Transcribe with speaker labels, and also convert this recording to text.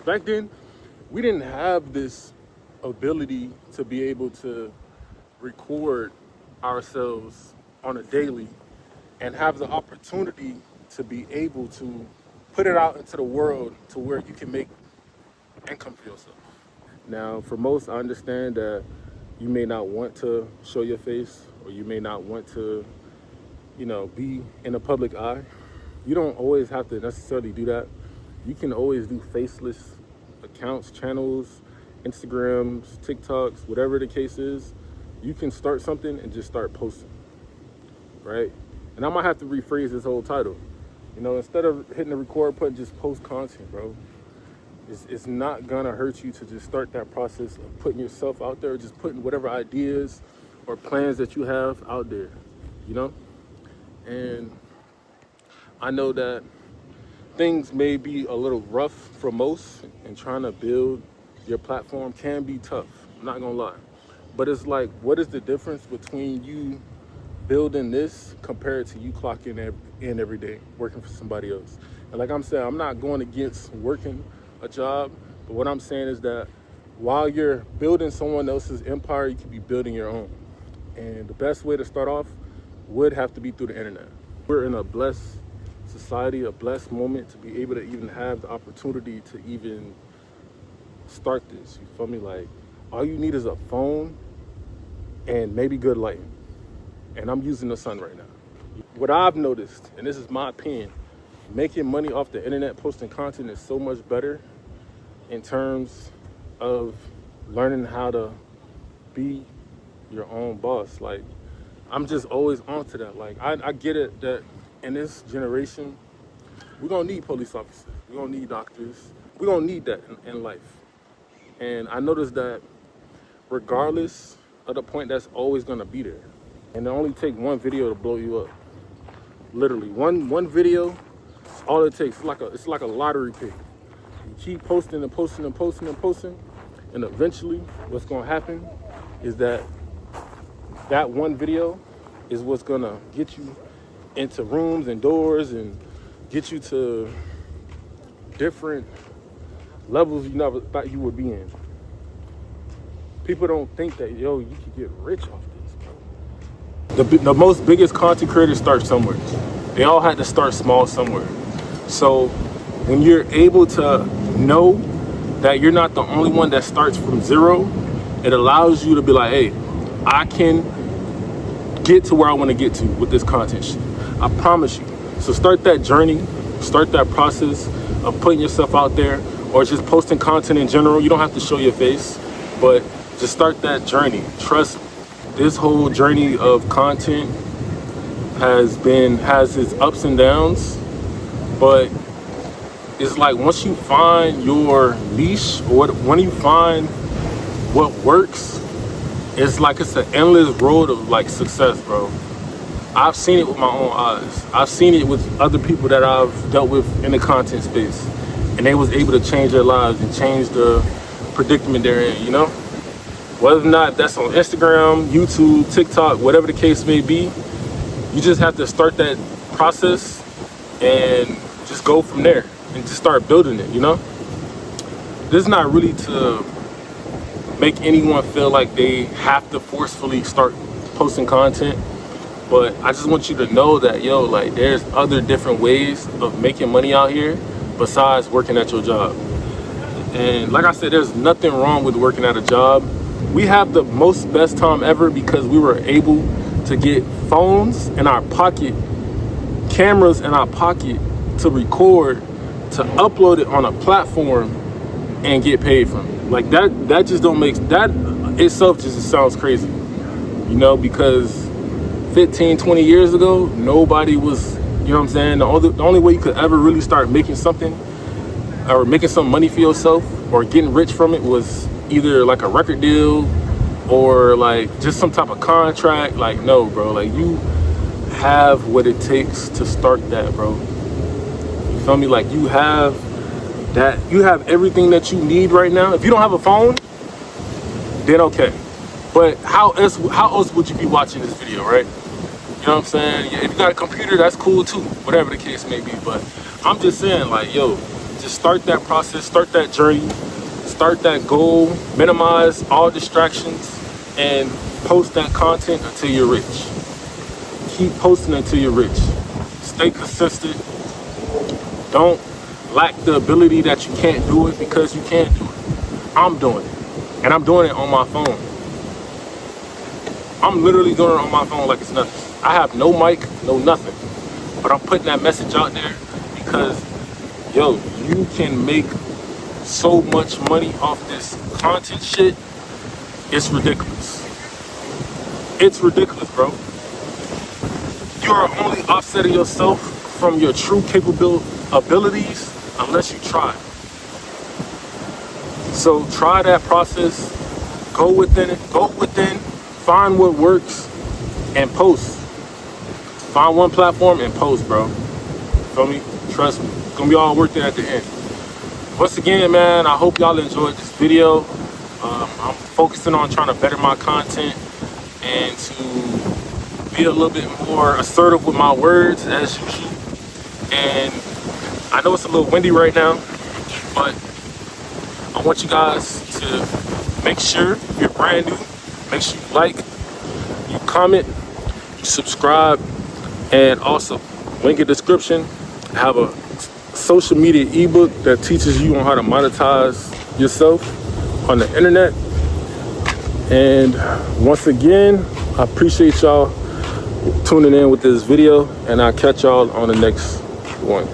Speaker 1: back then, we didn't have this ability to be able to record ourselves on a daily and have the opportunity to be able to put it out into the world to where you can make income for yourself. Now, for most, I understand that you may not want to show your face, or you may not want to, be in the public eye. You don't always have to necessarily do that. You can always do faceless accounts, channels, Instagrams, TikToks, whatever the case is. You can start something and just start posting, right? And I might have to rephrase this whole title. Instead of hitting the record button, just post content, bro. It's not gonna hurt you to just start that process of putting yourself out there, just putting whatever ideas or plans that you have out there, And I know that things may be a little rough for most, and trying to build your platform can be tough, I'm not gonna lie. But it's like, what is the difference between you building this compared to you clocking in every day, working for somebody else? And like I'm saying, I'm not going against working a job, but what I'm saying is that while you're building someone else's empire, you can be building your own. And the best way to start off would have to be through the internet. We're in a blessed society, a blessed moment to be able to even have the opportunity to even start this. You feel me? Like, all you need is a phone and maybe good lighting. And I'm using the sun right now. What I've noticed, and this is my opinion, making money off the internet, posting content is so much better in terms of learning how to be your own boss. Like, I'm just always onto that. Like, I get it that in this generation, we're gonna need police officers, we're gonna need doctors, we're gonna need that in life. And I noticed that regardless of the point, that's always gonna be there. And it only takes one video to blow you up. Literally, one video, all it takes. It's like a lottery pick. You keep posting and posting and posting and posting, and eventually what's gonna happen is that one video is what's gonna get you into rooms and doors and get you to different levels you never thought you would be in. People don't think that, you could get rich off this, bro. The most biggest content creators start somewhere. They all had to start small somewhere. So when you're able to know that you're not the only one that starts from zero, it allows you to be like, hey, I can get to where I want to get to with this content shit. I promise you. So start that journey, start that process of putting yourself out there, or just posting content in general. You don't have to show your face, but just start that journey. Trust me, this whole journey of content has its ups and downs, but it's like once you find your niche, or when you find what works, it's like it's an endless road of like success, bro. I've seen it with my own eyes. I've seen it with other people that I've dealt with in the content space, and they was able to change their lives and change the predicament they're in, Whether or not that's on Instagram, YouTube, TikTok, whatever the case may be, you just have to start that process and just go from there and just start building it, This is not really to make anyone feel like they have to forcefully start posting content, but I just want you to know that, there's other different ways of making money out here besides working at your job. And like I said, there's nothing wrong with working at a job. We have the most best time ever because we were able to get phones in our pocket, cameras in our pocket to record, to upload it on a platform and get paid from it. Like that just don't make, that itself just sounds crazy, because 15, 20 years ago, nobody was, the only way you could ever really start making something or making some money for yourself or getting rich from it was either like a record deal or like just some type of contract. Like, no, bro, like you have what it takes to start that, bro. You feel me? Like you have everything that you need right now. If you don't have a phone, then okay. But how else would you be watching this video, right? You know what I'm saying? Yeah, if you got a computer, that's cool too, whatever the case may be. But I'm just saying, like, just Just start that process, start that journey, start that goal, minimize all distractions, and post that content until you're rich. Keep posting until you're rich. Stay consistent. Don't lack the ability that you can't do it because you can't do it. I'm doing it. And I'm doing it on my phone. I'm literally doing it on my phone like it's nothing. I have no mic, no nothing. But I'm putting that message out there because, yo, you can make so much money off this content shit. It's ridiculous. It's ridiculous, bro. You are only offsetting yourself from your true abilities unless you try. So try that process. Go within, find what works, and post. Find one platform and post, bro. Feel me? Trust me. It's gonna be all worth it at the end. Once again, man, I hope y'all enjoyed this video. I'm focusing on trying to better my content and to be a little bit more assertive with my words as usual. And I know it's a little windy right now, but I want you guys to make sure, if you're brand new, make sure you like, you comment, you subscribe, and also link in the description. I have a social media ebook that teaches you on how to monetize yourself on the internet. And once again, I appreciate y'all tuning in with this video, and I'll catch y'all on the next one.